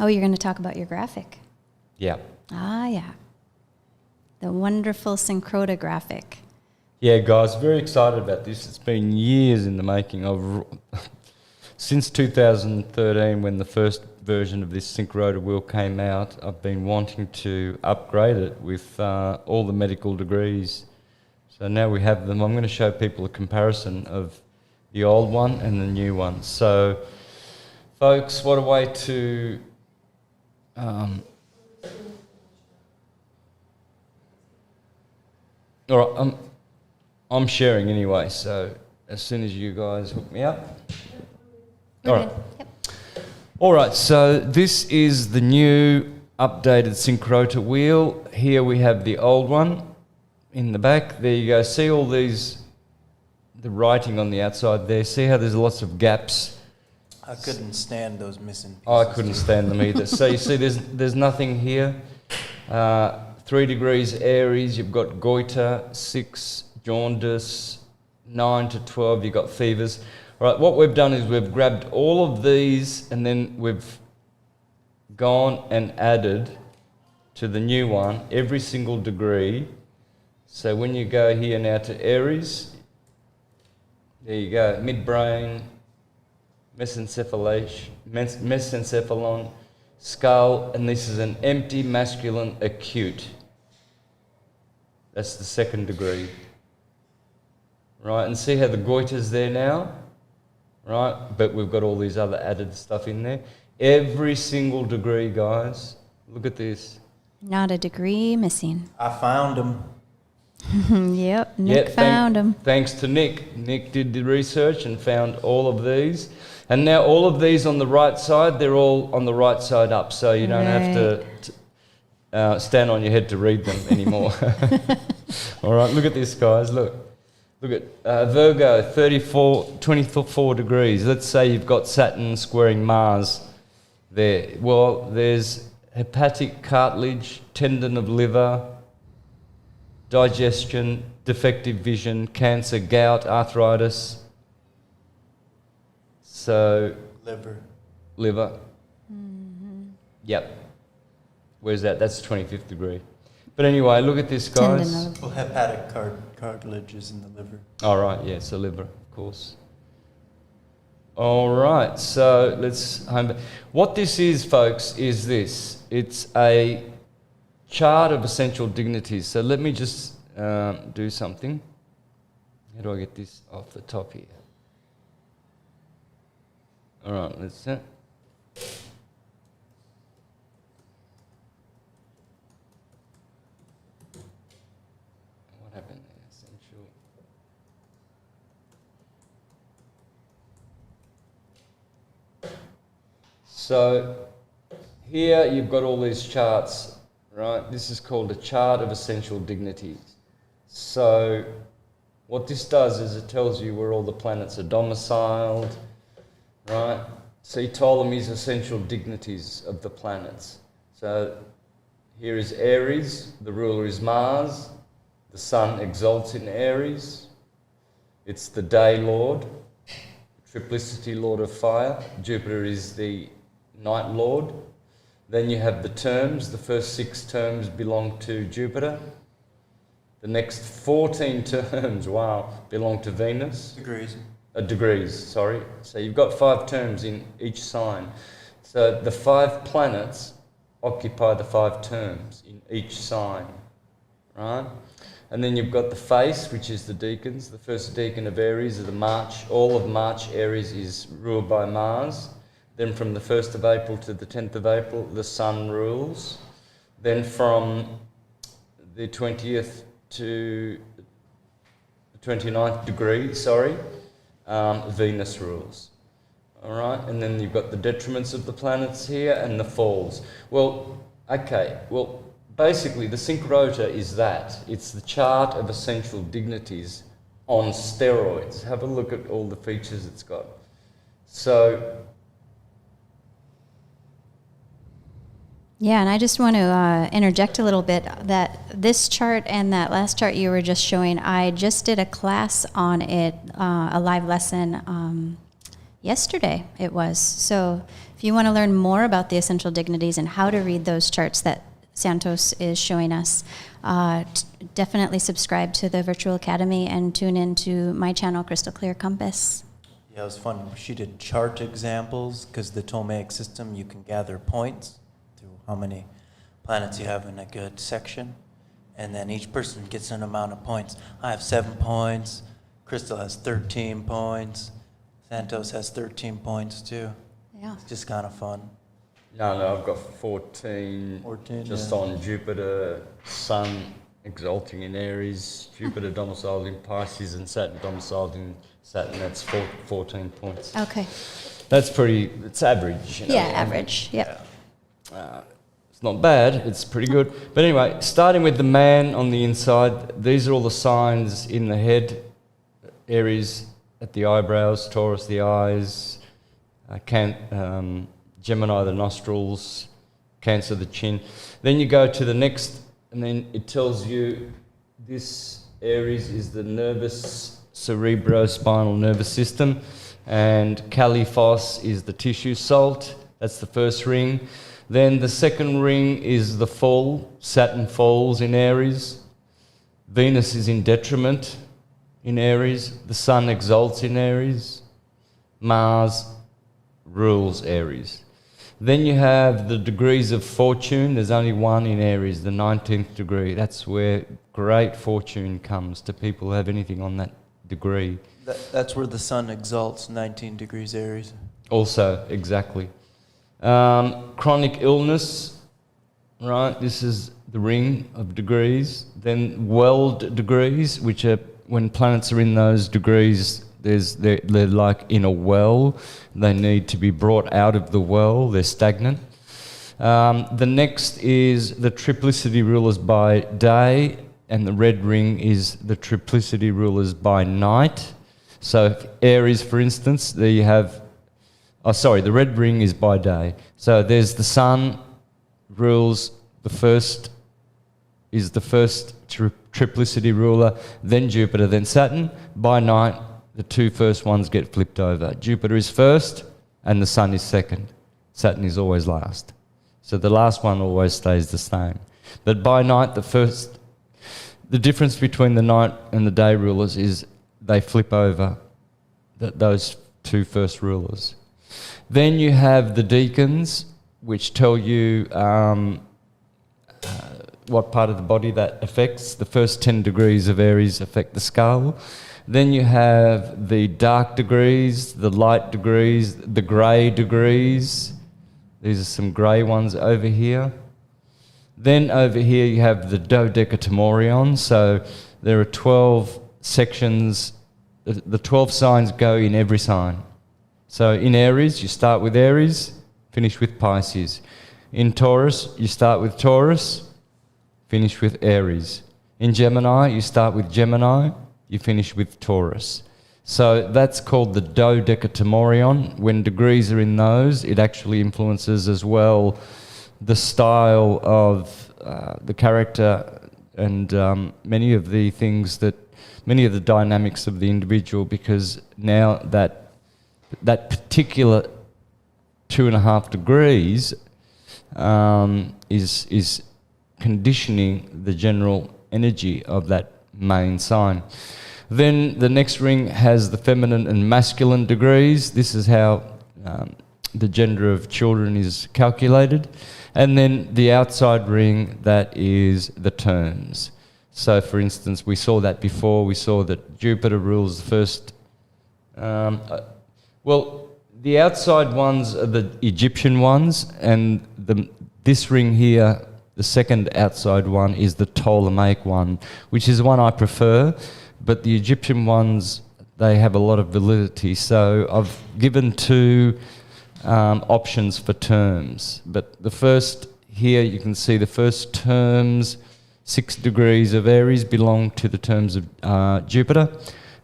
Oh, you're going to talk about your graphic. Yeah. Ah, yeah. The wonderful Syncrota Graphic. Yeah, guys, very excited about this. It's been years in the making. Since 2013, when the first version of this Syncrota wheel came out, I've been wanting to upgrade it with all the medical degrees. So now we have them. I'm going to show people a comparison of the old one and the new one. So, folks, what a way to... all right, I'm sharing anyway, so as soon as you guys hook me up. All right. Yep. All right, so this is the new updated Syncrota wheel. Here we have the old one in the back. There you go. See all these, the writing on the outside there. See how there's lots of gaps? I couldn't stand those missing pieces. I couldn't stand them either. So you see there's nothing here. 3 degrees Aries, you've got goiter, 6 jaundice, 9 to 12, you've got fevers. All right, what we've done is we've grabbed all of these and then we've gone and added to the new one every single degree. So when you go here now to Aries, there you go, midbrain, mesencephalon, skull, and this is an empty masculine acute. That's the 2nd degree. Right, and see how the goiter's there now? Right, but we've got all these other added stuff in there. Every single degree, guys. Look at this. Not a degree missing. I found them. Yep, Nick found them. Thanks to Nick. Nick did the research and found all of these. And now all of these on the right side, they're all on the right side up, so you don't have to stand on your head to read them anymore. All right, look at this, guys. Look at Virgo, 24 degrees. Let's say you've got Saturn squaring Mars there. Well, there's hepatic cartilage, tendon of liver, digestion, defective vision, cancer, gout, arthritis. So... Liver. Mm-hmm. Yep. Where's that? That's 25th degree. But anyway, look at this, guys. Well, hepatic cartilage is in the liver. All right, yeah, it's the liver, of course. All right, so let's... What this is, folks, is this. It's a chart of essential dignities. So let me just do something. How do I get this off the top here? All right, let's... What happened there? Essential. So here you've got all these charts, right? This is called a chart of essential dignities. So what this does is it tells you where all the planets are domiciled, right? See Ptolemy's essential dignities of the planets. So here is Aries, the ruler is Mars, the sun exalts in Aries, it's the day lord, triplicity lord of fire, Jupiter is the night lord. Then you have the terms, the first 6 terms belong to Jupiter. The next 14 terms, wow, belong to Venus. Degrees, sorry. So you've got 5 terms in each sign. So the 5 planets occupy the 5 terms in each sign, right? And then you've got the face, which is the deacons. The first deacon of Aries is the March. All of March, Aries is ruled by Mars. Then from the 1st of April to the 10th of April, the sun rules. Then from the 20th to the 29th degree, Venus rules. All right, and then you've got the detriments of the planets here and the falls. Well, okay, well, basically the Syncrota is that. It's the chart of essential dignities on steroids. Have a look at all the features it's got. So... Yeah, and I just want to interject a little bit that this chart and that last chart you were just showing, I just did a class on it, a live lesson yesterday it was. So if you want to learn more about the essential dignities and how to read those charts that Santos is showing us, definitely subscribe to the Virtual Academy and tune into my channel, Crystal Clear Compass. Yeah, it was fun. She did chart examples because the Ptolemaic system, you can gather points through how many planets you have in a good section. And then each person gets an amount of points. I have 7 points. Crystal has 13 points. Santos has 13 points too. Yeah. It's just kind of fun. No, I've got 14. 14, just yeah. on Jupiter, Sun exalting in Aries, Jupiter domiciled in Pisces, and Saturn domiciled in Saturn. That's 14 points. Okay. That's it's average. You know? Yeah, average. Yep. It's not bad, it's pretty good. But anyway, starting with the man on the inside, these are all the signs in the head. Aries at the eyebrows, Taurus the eyes, Gemini the nostrils, Cancer the chin. Then you go to the next, and then it tells you this Aries is the nervous, cerebrospinal nervous system, and Caliphos is the tissue salt. That's the first ring. Then the second ring is the fall. Saturn falls in Aries. Venus is in detriment in Aries. The Sun exalts in Aries. Mars rules Aries. Then you have the degrees of fortune. There's only one in Aries, the 19th degree. That's where great fortune comes to people who have anything on that degree. That's where the Sun exalts, 19 degrees Aries. Also, exactly. Chronic illness, right? This is the ring of degrees. Then world degrees, which are when planets are in those degrees, they're like in a well. They need to be brought out of the well. They're stagnant. The next is the triplicity rulers by day, and the red ring is the triplicity rulers by night. So if Aries, for instance, there you have... the red ring is by day. So there's the Sun rules the first triplicity ruler, then Jupiter, then Saturn. By night, the two first ones get flipped over. Jupiter is first and the Sun is second. Saturn is always last. So the last one always stays the same. But by night, the difference between the night and the day rulers is they flip over those two first rulers. Then you have the deacons, which tell you what part of the body that affects. The first 10 degrees of Aries affect the skull. Then you have the dark degrees, the light degrees, the grey degrees. These are some grey ones over here. Then over here you have the dodecatemorion. So there are 12 sections. The 12 signs go in every sign. So in Aries, you start with Aries, finish with Pisces. In Taurus, you start with Taurus, finish with Aries. In Gemini, you start with Gemini, you finish with Taurus. So that's called the dodecatemorion. When degrees are in those, it actually influences as well the style of the character and many of the dynamics of the individual, because now that particular 2.5 degrees is conditioning the general energy of that main sign. Then the next ring has the feminine and masculine degrees. This is how the gender of children is calculated. And then the outside ring, that is the terms. So for instance, we saw that before. We saw that Jupiter rules the first... the outside ones are the Egyptian ones, and this ring here, the second outside one, is the Ptolemaic one, which is the one I prefer. But the Egyptian ones, they have a lot of validity. So I've given two options for terms. But the first here, you can see the first terms, 6 degrees of Aries belong to the terms of Jupiter.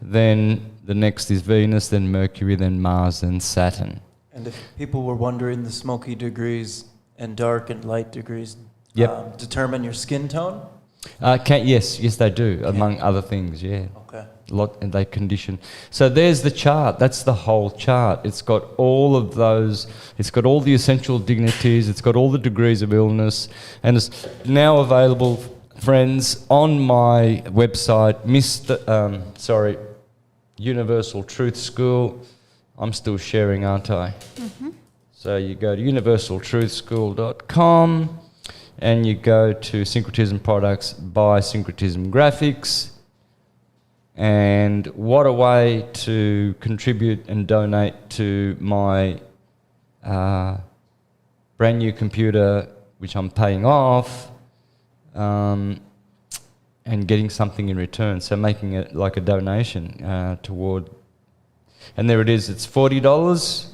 Then the next is Venus, then Mercury, then Mars, then Saturn. And if people were wondering, the smoky degrees and dark and light degrees determine your skin tone? Yes, they do, among other things, yeah. Okay. and they condition. So there's the chart. That's the whole chart. It's got all of those. It's got all the essential dignities. It's got all the degrees of illness, and it's now available, friends, on my website, Universal Truth School. I'm still sharing, aren't I? Mm-hmm. So you go to universaltruthschool.com and you go to Syncretism Products by Syncretism Graphics. And what a way to contribute and donate to my brand new computer, which I'm paying off, and getting something in return. So making it like a donation toward. And there it is. It's $40.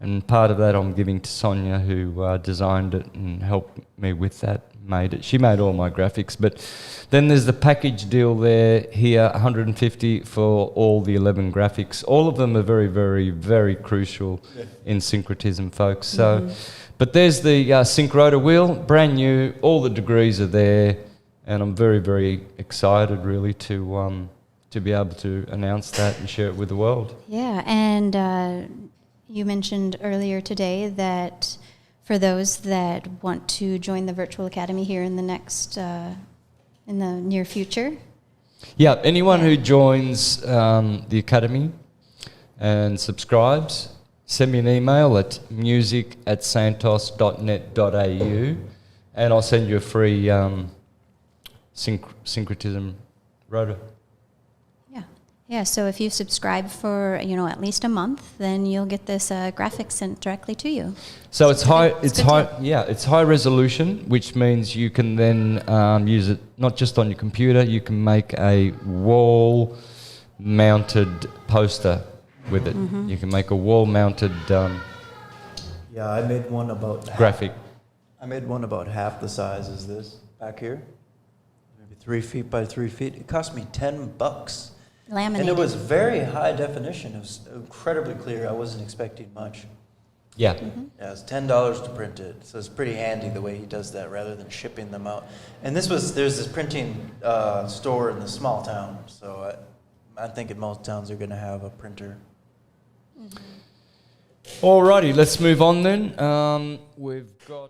And part of that I'm giving to Sonia, who designed it and helped me with that, made it. She made all my graphics. But then there's the package deal there, here, $150 for all the 11 graphics. All of them are very, very, very crucial in syncretism, folks. So, but there's the Syncrota wheel, brand new. All the degrees are there. And I'm very, very excited, really, to be able to announce that and share it with the world. Yeah, and you mentioned earlier today that for those that want to join the Virtual Academy here in the next, in the near future. Yeah, anyone who joins the Academy and subscribes, send me an email at music@santos.net.au and I'll send you a free syncretism rotor. Yeah, so if you subscribe for, at least a month, then you'll get this graphic sent directly to you. So it's high resolution, which means you can then use it not just on your computer, you can make a wall mounted poster with it. Mm-hmm. You can make a wall mounted I made one about graphic. I made one about half the size as this back here. Maybe 3 feet by 3 feet. It cost me $10. Laminated. And it was very high definition. It was incredibly clear. I wasn't expecting much. Yeah. Mm-hmm. Yeah, it's $10 to print it. So it's pretty handy the way he does that rather than shipping them out. And there's this printing store in the small town. So I'm thinking most towns are going to have a printer. Mm-hmm. Alrighty, let's move on then. We've got